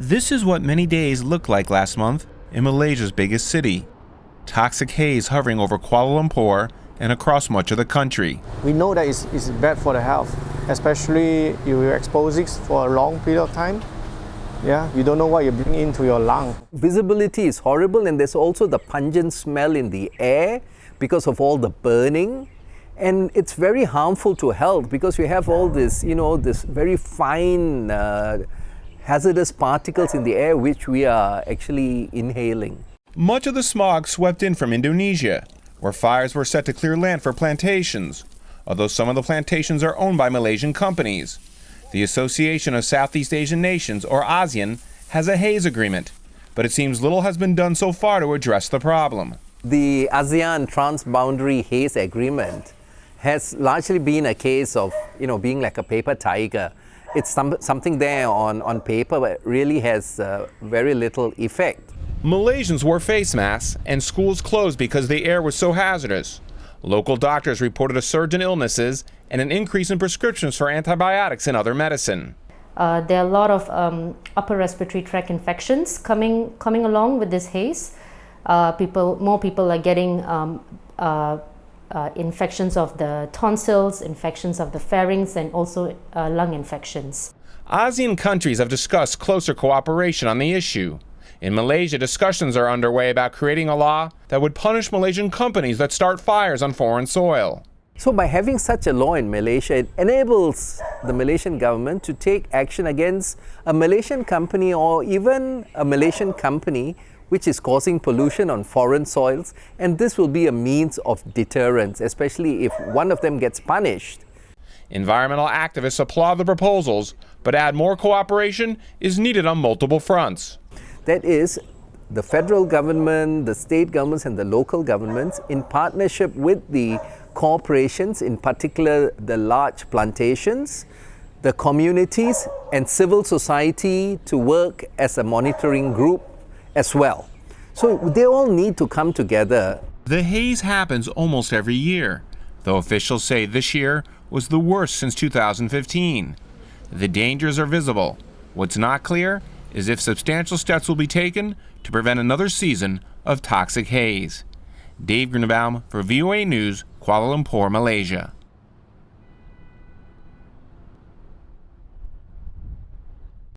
This is what many days looked like last month in Malaysia's biggest city. Toxic haze hovering over Kuala Lumpur and across much of the country. We know that it's bad for the health, especially if you expose it for a long period of time. Yeah, you don't know what you bring into your lung. Visibility is horrible, and there's also the pungent smell in the air because of all the burning. And it's very harmful to health because you have all this, this very fine hazardous particles in the air which we are actually inhaling. Much of the smog swept in from Indonesia, where fires were set to clear land for plantations, although some of the plantations are owned by Malaysian companies. The Association of Southeast Asian Nations, or ASEAN, has a haze agreement, but it seems little has been done so far to address the problem. The ASEAN Transboundary Haze Agreement has largely been a case of, being like a paper tiger. It's something there on paper, but really has very little effect. Malaysians wore face masks and schools closed because the air was so hazardous. Local doctors reported a surge in illnesses and an increase in prescriptions for antibiotics and other medicine. There are a lot of upper respiratory tract infections coming along with this haze. More people are getting infections of the tonsils, infections of the pharynx, and also lung infections. ASEAN countries have discussed closer cooperation on the issue. In Malaysia, discussions are underway about creating a law that would punish Malaysian companies that start fires on foreign soil. So by having such a law in Malaysia, it enables the Malaysian government to take action against a Malaysian company or even a Malaysian company which is causing pollution on foreign soils, and this will be a means of deterrence, especially if one of them gets punished. Environmental activists applaud the proposals, but add more cooperation is needed on multiple fronts. That is, the federal government, the state governments, and the local governments, in partnership with the corporations, in particular the large plantations, the communities, and civil society to work as a monitoring group as well. So they all need to come together. The haze happens almost every year, though officials say this year was the worst since 2015. The dangers are visible. What's not clear is if substantial steps will be taken to prevent another season of toxic haze. Dave Grunebaum for VOA News, Kuala Lumpur, Malaysia.